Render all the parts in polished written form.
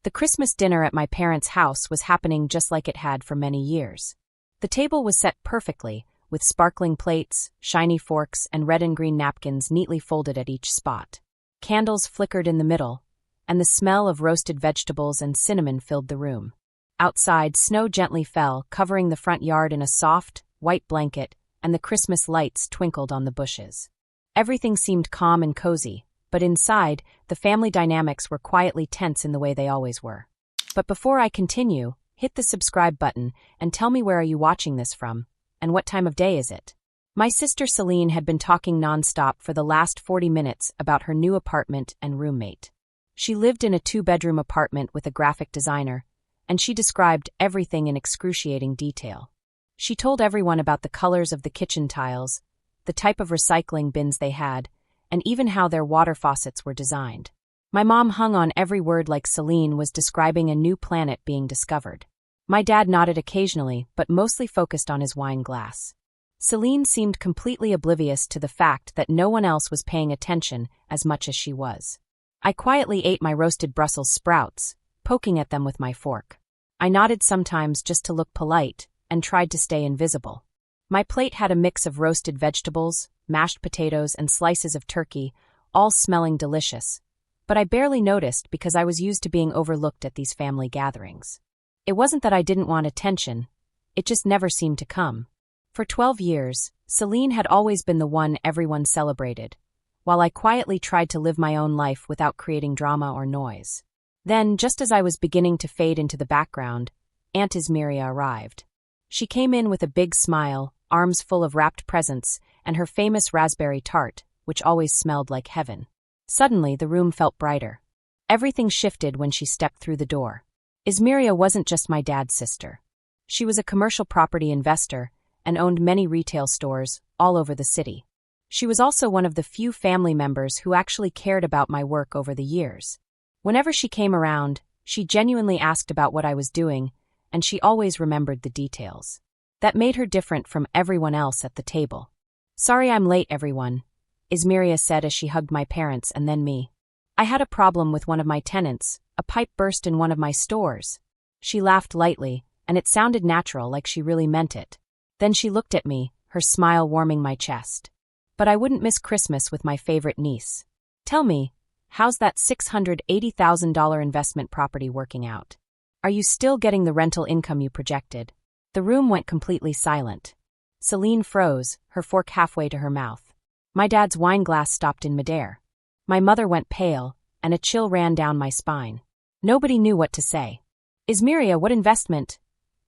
The Christmas dinner at my parents' house was happening just like it had for many years. The table was set perfectly, with sparkling plates, shiny forks, and red and green napkins neatly folded at each spot. Candles flickered in the middle, and the smell of roasted vegetables and cinnamon filled the room. Outside, snow gently fell, covering the front yard in a soft, white blanket, and the Christmas lights twinkled on the bushes. Everything seemed calm and cozy, but inside, the family dynamics were quietly tense in the way they always were. But before I continue, hit the subscribe button and tell me, where are you watching this from, and what time of day is it? My sister Celine had been talking nonstop for the last 40 minutes about her new apartment and roommate. She lived in a 2-bedroom apartment with a graphic designer, and she described everything in excruciating detail. She told everyone about the colors of the kitchen tiles, the type of recycling bins they had, and even how their water faucets were designed. My mom hung on every word like Celine was describing a new planet being discovered. My dad nodded occasionally, but mostly focused on his wine glass. Celine seemed completely oblivious to the fact that no one else was paying attention as much as she was. I quietly ate my roasted Brussels sprouts, poking at them with my fork. I nodded sometimes just to look polite, and tried to stay invisible. My plate had a mix of roasted vegetables, mashed potatoes, and slices of turkey, all smelling delicious. But I barely noticed because I was used to being overlooked at these family gatherings. It wasn't that I didn't want attention, it just never seemed to come. For 12 years, Celine had always been the one everyone celebrated, while I quietly tried to live my own life without creating drama or noise. Then, just as I was beginning to fade into the background, Aunt Ismiria arrived. She came in with a big smile, arms full of wrapped presents, and her famous raspberry tart, which always smelled like heaven. Suddenly, the room felt brighter. Everything shifted when she stepped through the door. Ismiria wasn't just my dad's sister. She was a commercial property investor and owned many retail stores all over the city. She was also one of the few family members who actually cared about my work over the years. Whenever she came around, she genuinely asked about what I was doing, and she always remembered the details. That made her different from everyone else at the table. "Sorry I'm late, everyone," Ismiria said as she hugged my parents and then me. "I had a problem with one of my tenants. A pipe burst in one of my stores." She laughed lightly, and it sounded natural, like she really meant it. Then she looked at me, her smile warming my chest. "But I wouldn't miss Christmas with my favorite niece. Tell me, how's that $680,000 investment property working out? Are you still getting the rental income you projected?" The room went completely silent. Celine froze, her fork halfway to her mouth. My dad's wine glass stopped in midair. My mother went pale, and a chill ran down my spine. Nobody knew what to say. "Ismiria, what investment?"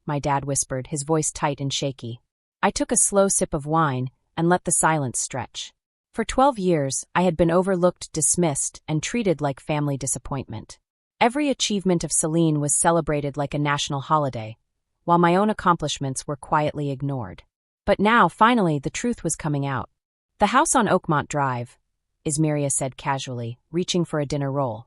my dad whispered, his voice tight and shaky. I took a slow sip of wine and let the silence stretch. For 12 years, I had been overlooked, dismissed, and treated like family disappointment. Every achievement of Celine was celebrated like a national holiday, while my own accomplishments were quietly ignored. But now, finally, the truth was coming out. "The house on Oakmont Drive," Ismiria said casually, reaching for a dinner roll.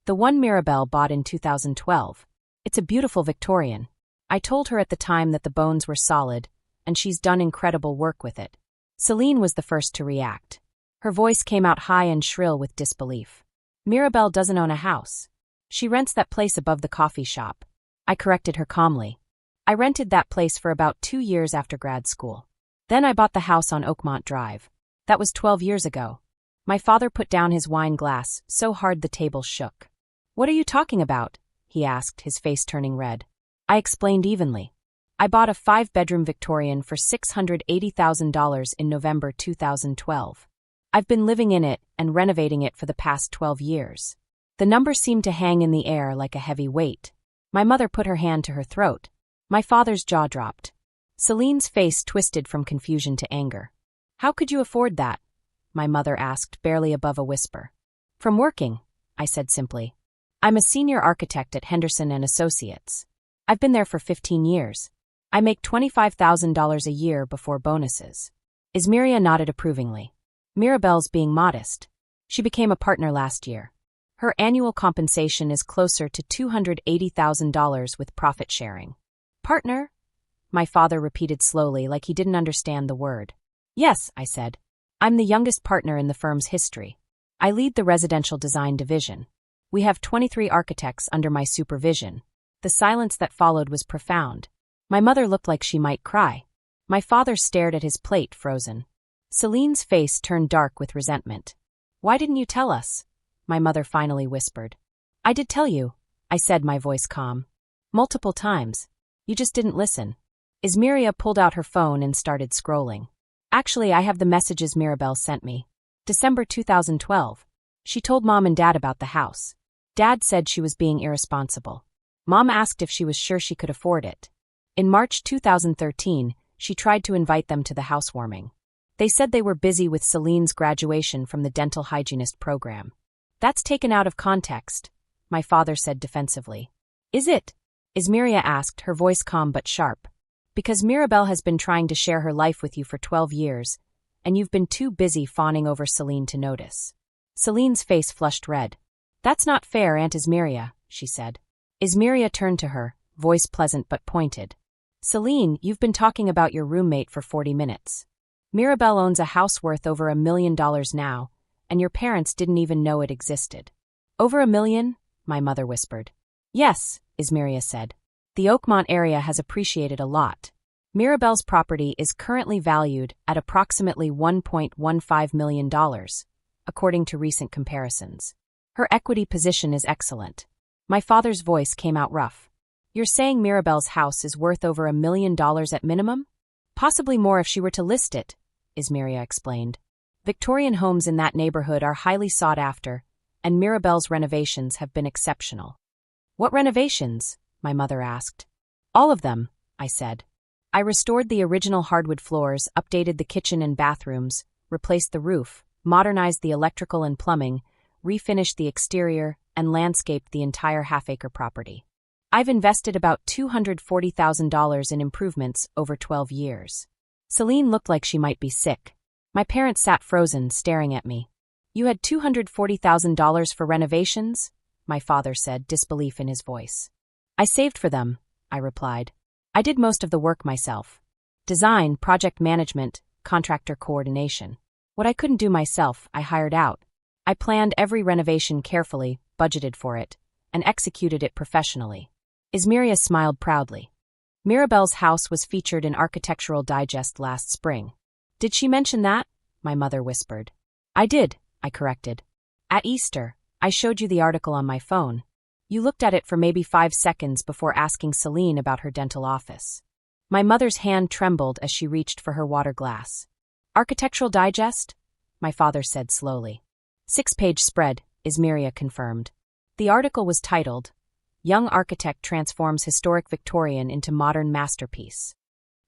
"The one Mirabelle bought in 2012. It's a beautiful Victorian." I told her at the time that the bones were solid, and she's done incredible work with it. Celine was the first to react. Her voice came out high and shrill with disbelief. "Mirabelle doesn't own a house. She rents that place above the coffee shop." I corrected her calmly. "I rented that place for about 2 years after grad school. Then I bought the house on Oakmont Drive. That was 12 years ago." My father put down his wine glass so hard the table shook. "What are you talking about?" he asked, his face turning red. I explained evenly. "I bought a 5-bedroom Victorian for $680,000 in November 2012. I've been living in it and renovating it for the past 12 years." The number seemed to hang in the air like a heavy weight. My mother put her hand to her throat. My father's jaw dropped. Celine's face twisted from confusion to anger. "How could you afford that?" my mother asked, barely above a whisper. "From working," I said simply. "I'm a senior architect at Henderson and Associates. I've been there for 15 years. I make $25,000 a year before bonuses." Ismiria nodded approvingly. "Mirabelle's being modest. She became a partner last year. Her annual compensation is closer to $280,000 with profit sharing." "Partner?" my father repeated slowly, like he didn't understand the word. "Yes," I said. "I'm the youngest partner in the firm's history. I lead the residential design division. We have 23 architects under my supervision. The silence that followed was profound. My mother looked like she might cry. My father stared at his plate, frozen. Celine's face turned dark with resentment. "Why didn't you tell us?" my mother finally whispered. "I did tell you," I said, my voice calm. "Multiple times. You just didn't listen." Ismiria pulled out her phone and started scrolling. "Actually, I have the messages Mirabelle sent me. December 2012. She told Mom and Dad about the house. Dad said she was being irresponsible. Mom asked if she was sure she could afford it. In March 2013, she tried to invite them to the housewarming. They said they were busy with Celine's graduation from the dental hygienist program. "That's taken out of context," my father said defensively. "Is it?" Ismiria asked, her voice calm but sharp. "Because Mirabelle has been trying to share her life with you for 12 years, and you've been too busy fawning over Celine to notice." Celine's face flushed red. "That's not fair, Aunt Ismiria," she said. Ismiria turned to her, voice pleasant but pointed. "Celine, you've been talking about your roommate for 40 minutes. Mirabelle owns a house worth over $1 million now, and your parents didn't even know it existed." "Over $1 million?" my mother whispered. "Yes," Ismiria said. "The Oakmont area has appreciated a lot. Mirabelle's property is currently valued at approximately $1.15 million, according to recent comparisons. Her equity position is excellent." My father's voice came out rough. "You're saying Mirabelle's house is worth over $1 million at minimum? Possibly more if she were to list it," Ismiria explained. "Victorian homes in that neighborhood are highly sought after, and Mirabelle's renovations have been exceptional." "What renovations?" my mother asked. "All of them," I said. "I restored the original hardwood floors, updated the kitchen and bathrooms, replaced the roof, modernized the electrical and plumbing, refinished the exterior, and landscaped the entire half-acre property. I've invested about $240,000 in improvements over 12 years." Celine looked like she might be sick. My parents sat frozen, staring at me. "You had $240,000 for renovations?" my father said, disbelief in his voice. "I saved for them," I replied. "I did most of the work myself. Design, project management, contractor coordination. What I couldn't do myself, I hired out. I planned every renovation carefully, budgeted for it, and executed it professionally." Ismiria smiled proudly. "Mirabelle's house was featured in Architectural Digest last spring." "Did she mention that?" my mother whispered. "I did," I corrected. "At Easter, I showed you the article on my phone. You looked at it for maybe 5 seconds before asking Celine about her dental office." My mother's hand trembled as she reached for her water glass. "Architectural Digest?" my father said slowly. 6-page spread, Ismiria confirmed. The article was titled, "Young Architect Transforms Historic Victorian into Modern Masterpiece."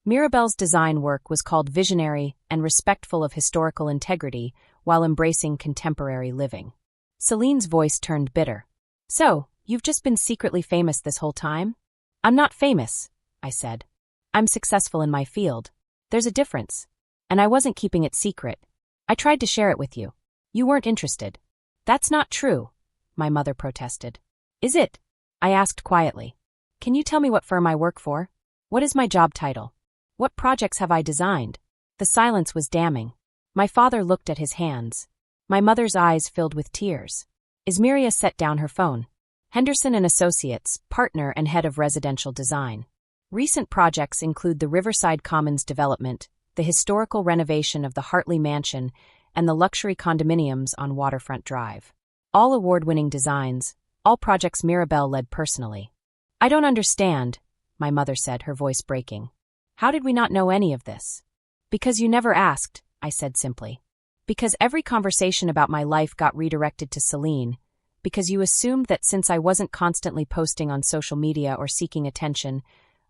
Mirabelle's design work was called visionary and respectful of historical integrity while embracing contemporary living. Celine's voice turned bitter. "So, you've just been secretly famous this whole time?" "I'm not famous," I said. "I'm successful in my field. There's a difference. And I wasn't keeping it secret. I tried to share it with you. You weren't interested." "That's not true," my mother protested. "Is it?" I asked quietly. "Can you tell me what firm I work for? What is my job title? What projects have I designed?" The silence was damning. My father looked at his hands. My mother's eyes filled with tears. Ismiria set down her phone. "Henderson and Associates, partner and head of residential design. Recent projects include the Riverside Commons development, the historical renovation of the Hartley Mansion, and the luxury condominiums on Waterfront Drive. All award-winning designs, all projects Mirabelle led personally." "I don't understand," my mother said, her voice breaking. "How did we not know any of this?" "Because you never asked," I said simply. "Because every conversation about my life got redirected to Celine. Because you assumed that since I wasn't constantly posting on social media or seeking attention,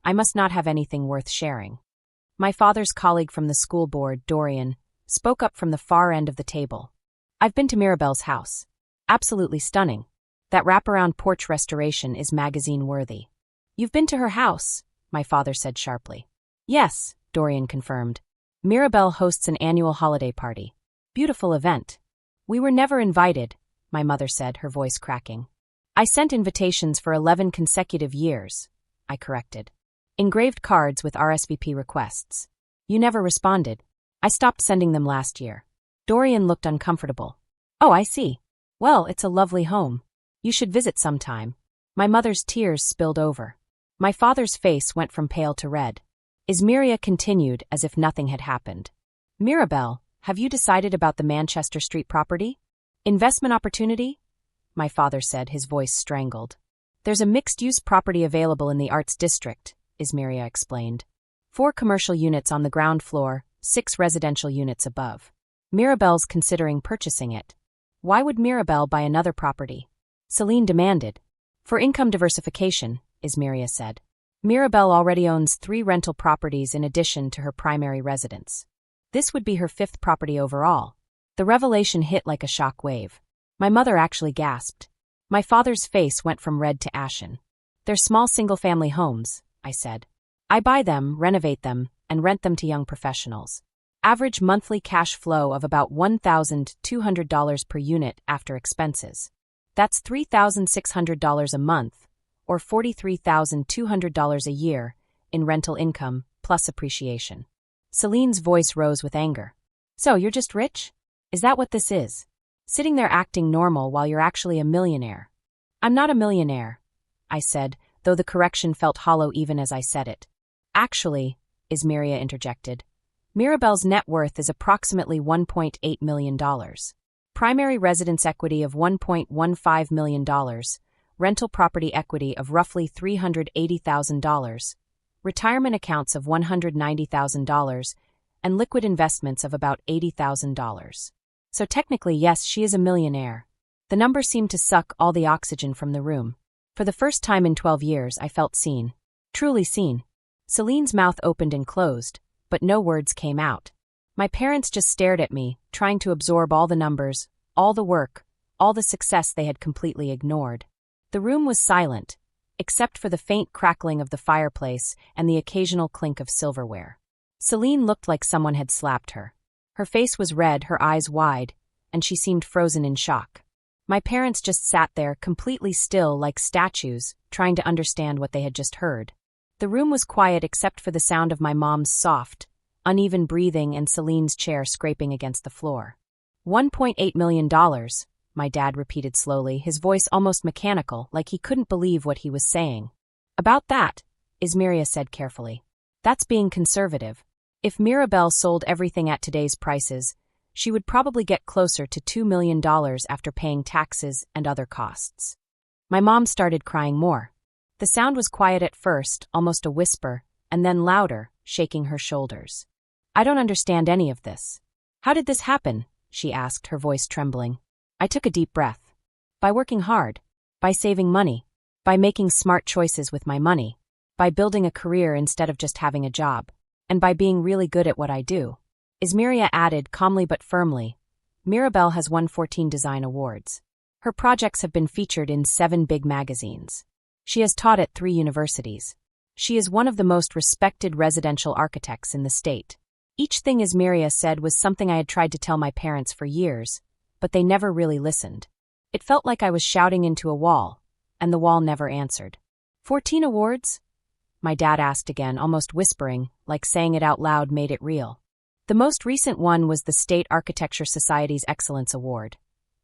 I must not have anything worth sharing." My father's colleague from the school board, Dorian, spoke up from the far end of the table. "I've been to Mirabelle's house. Absolutely stunning. That wraparound porch restoration is magazine-worthy." "You've been to her house?" my father said sharply. "Yes," Dorian confirmed. "Mirabelle hosts an annual holiday party. Beautiful event." "We were never invited," my mother said, her voice cracking. "I sent invitations for 11 consecutive years," I corrected. "Engraved cards with RSVP requests. You never responded. I stopped sending them last year." Dorian looked uncomfortable. "Oh, I see. Well, it's a lovely home. You should visit sometime. My mother's tears spilled over. My father's face went from pale to red. Ismiria continued as if nothing had happened. Mirabelle, have you decided about the Manchester Street property? Investment opportunity? My father said, his voice strangled. There's a mixed-use property available in the Arts District, Ismiria explained. 4 commercial units on the ground floor, 6 residential units above. Mirabelle's considering purchasing it. Why would Mirabelle buy another property? Celine demanded. For income diversification, Ismiria said. Mirabelle already owns 3 rental properties in addition to her primary residence. This would be her 5th property overall. The revelation hit like a shock wave. My mother actually gasped. My father's face went from red to ashen. They're small single-family homes, I said. I buy them, renovate them, and rent them to young professionals. Average monthly cash flow of about $1,200 per unit after expenses. That's $3,600 a month, or $43,200 a year, in rental income, plus appreciation. Celine's voice rose with anger. So, you're just rich? Is that what this is? Sitting there acting normal while you're actually a millionaire. I'm not a millionaire, I said, though the correction felt hollow even as I said it. Actually, Ismiria interjected, Mirabelle's net worth is approximately $1.8 million. Primary residence equity of $1.15 million, rental property equity of roughly $380,000, retirement accounts of $190,000, and liquid investments of about $80,000. So technically, yes, she is a millionaire. The number seemed to suck all the oxygen from the room. For the first time in 12 years, I felt seen. Truly seen. Celine's mouth opened and closed, but no words came out. My parents just stared at me, trying to absorb all the numbers, all the work, all the success they had completely ignored. The room was silent, except for the faint crackling of the fireplace and the occasional clink of silverware. Celine looked like someone had slapped her. Her face was red, her eyes wide, and she seemed frozen in shock. My parents just sat there, completely still like statues, trying to understand what they had just heard. The room was quiet except for the sound of my mom's soft, uneven breathing and Celine's chair scraping against the floor. $1.8 million, my dad repeated slowly, his voice almost mechanical, like he couldn't believe what he was saying. About that, Ismiria said carefully. That's being conservative. If Mirabelle sold everything at today's prices, she would probably get closer to $2 million after paying taxes and other costs. My mom started crying more. The sound was quiet at first, almost a whisper, and then louder, shaking her shoulders. I don't understand any of this. How did this happen? She asked, her voice trembling. I took a deep breath. By working hard. By saving money. By making smart choices with my money. By building a career instead of just having a job. And by being really good at what I do. Ismiria added, calmly but firmly, Mirabelle has won 14 design awards. Her projects have been featured in 7 big magazines. She has taught at 3 universities. She is one of the most respected residential architects in the state. Each thing Ismiria said was something I had tried to tell my parents for years, but they never really listened. It felt like I was shouting into a wall, and the wall never answered. 14 awards? My dad asked again, almost whispering, like saying it out loud made it real. The most recent one was the State Architecture Society's Excellence Award,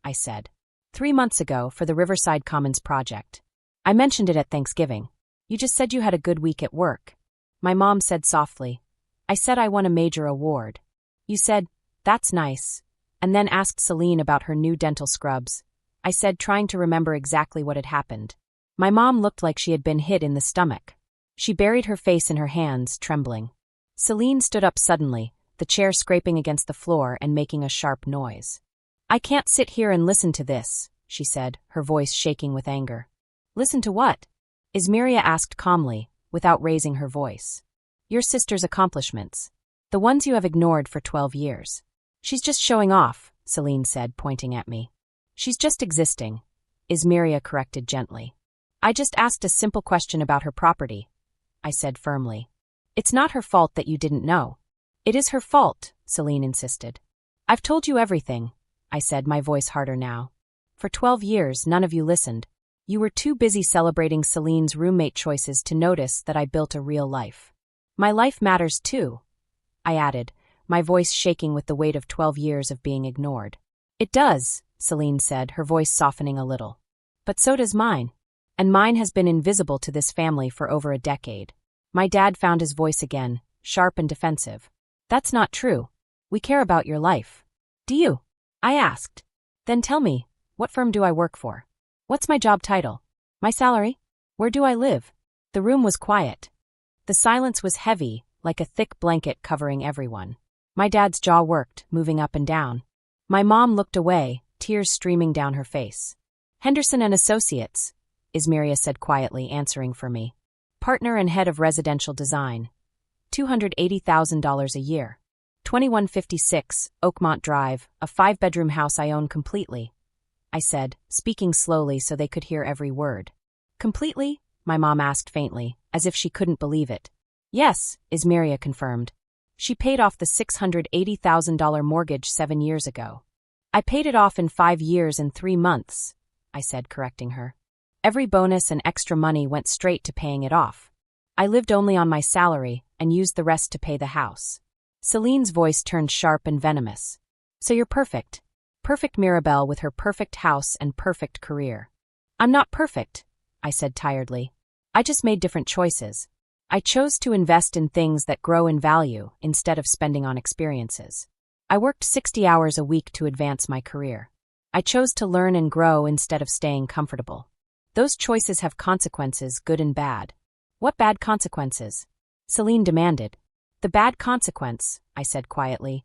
I said. 3 months ago for the Riverside Commons project. I mentioned it at Thanksgiving. You just said you had a good week at work. My mom said softly. I said I won a major award. You said, that's nice, and then asked Celine about her new dental scrubs. I said, trying to remember exactly what had happened. My mom looked like she had been hit in the stomach. She buried her face in her hands, trembling. Celine stood up suddenly, the chair scraping against the floor and making a sharp noise. I can't sit here and listen to this, she said, her voice shaking with anger. Listen to what? Ismiria asked calmly, without raising her voice. Your sister's accomplishments. The ones you have ignored for 12 years. She's just showing off, Celine said, pointing at me. She's just existing, Ismiria corrected gently. I just asked a simple question about her property, I said firmly. It's not her fault that you didn't know. It is her fault, Celine insisted. I've told you everything, I said, my voice harder now. For 12 years, none of you listened. You were too busy celebrating Celine's roommate choices to notice that I built a real life. My life matters too, I added, my voice shaking with the weight of 12 years of being ignored. It does, Celine said, her voice softening a little. But so does mine. And mine has been invisible to this family for over a decade. My dad found his voice again, sharp and defensive. That's not true. We care about your life. Do you? I asked. Then tell me, what firm do I work for? What's my job title? My salary? Where do I live? The room was quiet. The silence was heavy, like a thick blanket covering everyone. My dad's jaw worked, moving up and down. My mom looked away, tears streaming down her face. Henderson and Associates, Ismiria said quietly, answering for me. Partner and head of residential design. $280,000 a year. 2156, Oakmont Drive, a 5-bedroom house I own completely. I said, speaking slowly so they could hear every word. Completely? My mom asked faintly, as if she couldn't believe it. Yes, Ismiria confirmed. She paid off the $680,000 mortgage 7 years ago. I paid it off in 5 years and 3 months, I said, correcting her. Every bonus and extra money went straight to paying it off. I lived only on my salary and used the rest to pay the house. Celine's voice turned sharp and venomous. So you're perfect. Perfect Mirabelle with her perfect house and perfect career. I'm not perfect, I said tiredly. I just made different choices. I chose to invest in things that grow in value instead of spending on experiences. I worked 60 hours a week to advance my career. I chose to learn and grow instead of staying comfortable. Those choices have consequences, good and bad. What bad consequences? Celine demanded. The bad consequence, I said quietly,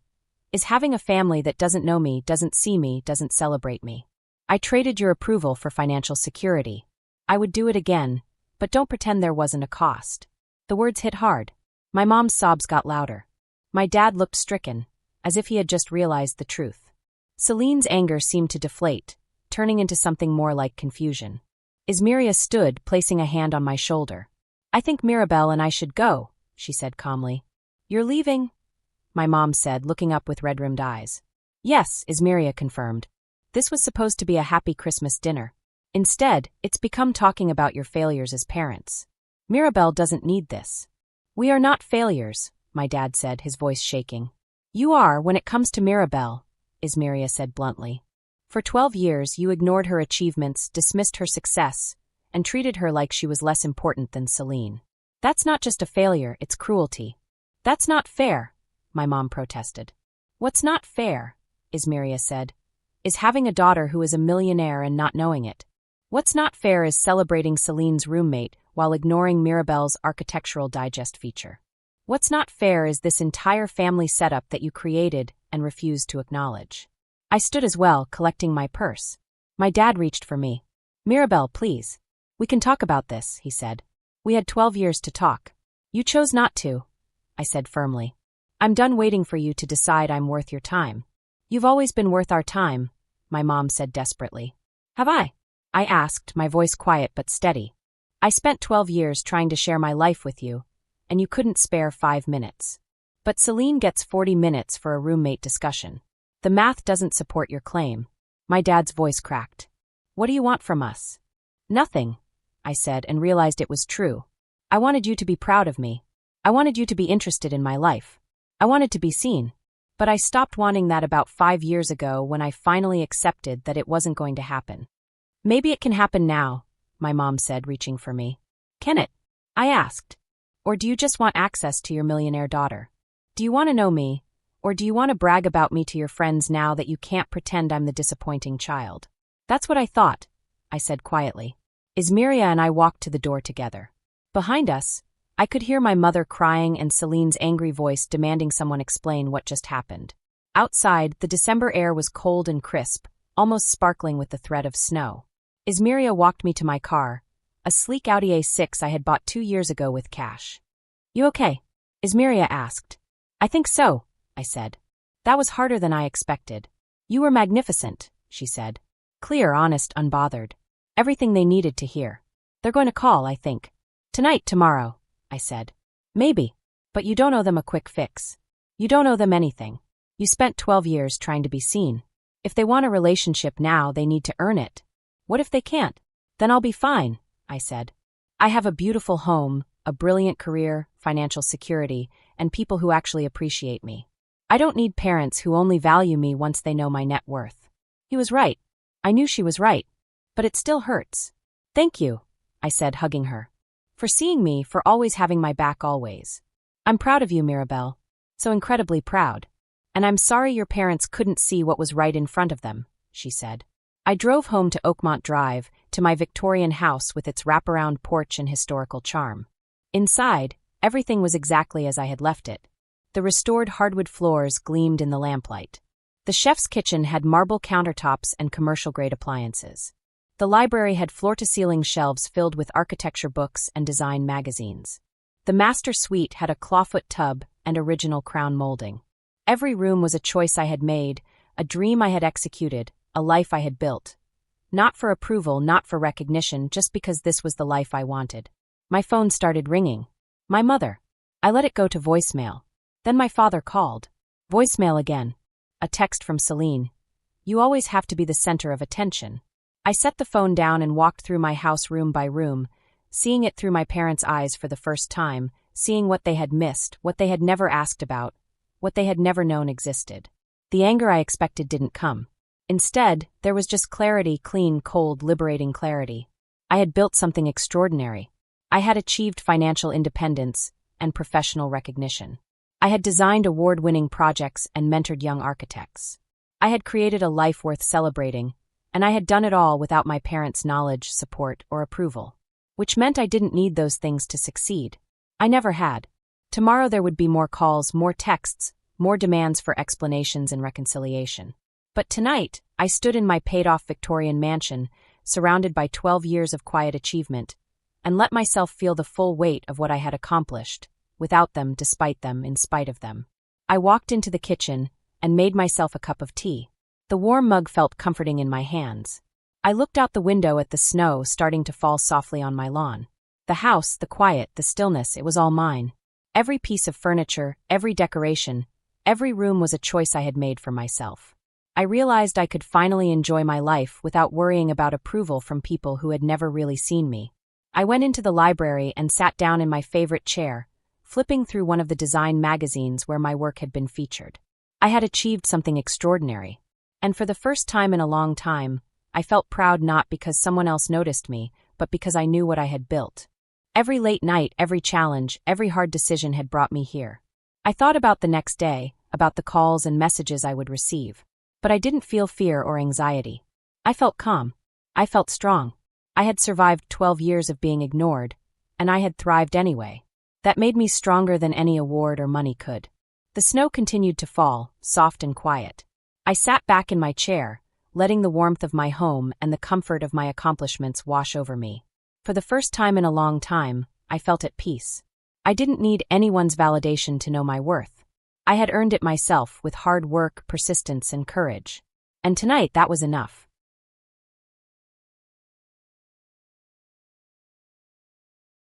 is having a family that doesn't know me, doesn't see me, doesn't celebrate me. I traded your approval for financial security. I would do it again, but don't pretend there wasn't a cost. The words hit hard. My mom's sobs got louder. My dad looked stricken, as if he had just realized the truth. Celine's anger seemed to deflate, turning into something more like confusion. Ismiria stood, placing a hand on my shoulder. I think Mirabelle and I should go, she said calmly. You're leaving? My mom said, looking up with red-rimmed eyes. Yes, Ismiria confirmed. This was supposed to be a happy Christmas dinner. Instead, it's become talking about your failures as parents. Mirabelle doesn't need this. We are not failures, my dad said, his voice shaking. You are when it comes to Mirabelle, Ismiria said bluntly. For 12 years you ignored her achievements, dismissed her success, and treated her like she was less important than Celine. That's not just a failure, it's cruelty. That's not fair, my mom protested. What's not fair, Ismiria said, is having a daughter who is a millionaire and not knowing it. What's not fair is celebrating Celine's roommate while ignoring Mirabelle's Architectural Digest feature. What's not fair is this entire family setup that you created and refused to acknowledge. I stood as well, collecting my purse. My dad reached for me. Mirabelle, please. We can talk about this, he said. We had 12 years to talk. You chose not to, I said firmly. I'm done waiting for you to decide I'm worth your time. You've always been worth our time, my mom said desperately. Have I? I asked, my voice quiet but steady. I spent 12 years trying to share my life with you, and you couldn't spare 5 minutes. But Celine gets 40 minutes for a roommate discussion. The math doesn't support your claim. My dad's voice cracked. What do you want from us? Nothing, I said, and realized it was true. I wanted you to be proud of me. I wanted you to be interested in my life. I wanted to be seen. But I stopped wanting that about 5 years ago when I finally accepted that it wasn't going to happen. Maybe it can happen now, my mom said, reaching for me. Can it? I asked. Or do you just want access to your millionaire daughter? Do you want to know me? Or do you want to brag about me to your friends now that you can't pretend I'm the disappointing child? That's what I thought, I said quietly. Ismiria and I walked to the door together. Behind us, I could hear my mother crying and Celine's angry voice demanding someone explain what just happened. Outside, the December air was cold and crisp, almost sparkling with the threat of snow. Ismiria walked me to my car, a sleek Audi A6 I had bought 2 years ago with cash. You okay? Ismiria asked. I think so, I said. That was harder than I expected. You were magnificent, she said. Clear, honest, unbothered. Everything they needed to hear. They're going to call, I think. Tonight, tomorrow, I said. Maybe. But you don't owe them a quick fix. You don't owe them anything. You spent 12 years trying to be seen. If they want a relationship now, they need to earn it. What if they can't? Then I'll be fine, I said. I have a beautiful home, a brilliant career, financial security, and people who actually appreciate me. I don't need parents who only value me once they know my net worth. He was right. I knew she was right. But it still hurts. Thank you, I said, hugging her. For seeing me, for always having my back always. I'm proud of you, Mirabelle. So incredibly proud. And I'm sorry your parents couldn't see what was right in front of them, she said. I drove home to Oakmont Drive, to my Victorian house with its wraparound porch and historical charm. Inside, everything was exactly as I had left it. The restored hardwood floors gleamed in the lamplight. The chef's kitchen had marble countertops and commercial-grade appliances. The library had floor-to-ceiling shelves filled with architecture books and design magazines. The master suite had a clawfoot tub and original crown molding. Every room was a choice I had made, a dream I had executed, a life I had built. Not for approval, not for recognition, just because this was the life I wanted. My phone started ringing. My mother. I let it go to voicemail. Then my father called. Voicemail again. A text from Celine. You always have to be the center of attention. I set the phone down and walked through my house room by room, seeing it through my parents' eyes for the first time, seeing what they had missed, what they had never asked about, what they had never known existed. The anger I expected didn't come. Instead, there was just clarity, clean, cold, liberating clarity. I had built something extraordinary. I had achieved financial independence and professional recognition. I had designed award-winning projects and mentored young architects. I had created a life worth celebrating, and I had done it all without my parents' knowledge, support, or approval. Which meant I didn't need those things to succeed. I never had. Tomorrow there would be more calls, more texts, more demands for explanations and reconciliation. But tonight, I stood in my paid-off Victorian mansion, surrounded by 12 years of quiet achievement, and let myself feel the full weight of what I had accomplished, without them, despite them, in spite of them. I walked into the kitchen and made myself a cup of tea. The warm mug felt comforting in my hands. I looked out the window at the snow starting to fall softly on my lawn. The house, the quiet, the stillness, it was all mine. Every piece of furniture, every decoration, every room was a choice I had made for myself. I realized I could finally enjoy my life without worrying about approval from people who had never really seen me. I went into the library and sat down in my favorite chair, flipping through one of the design magazines where my work had been featured. I had achieved something extraordinary. And for the first time in a long time, I felt proud not because someone else noticed me, but because I knew what I had built. Every late night, every challenge, every hard decision had brought me here. I thought about the next day, about the calls and messages I would receive. But I didn't feel fear or anxiety. I felt calm. I felt strong. I had survived 12 years of being ignored, and I had thrived anyway. That made me stronger than any award or money could. The snow continued to fall, soft and quiet. I sat back in my chair, letting the warmth of my home and the comfort of my accomplishments wash over me. For the first time in a long time, I felt at peace. I didn't need anyone's validation to know my worth. I had earned it myself with hard work, persistence, and courage. And tonight that was enough.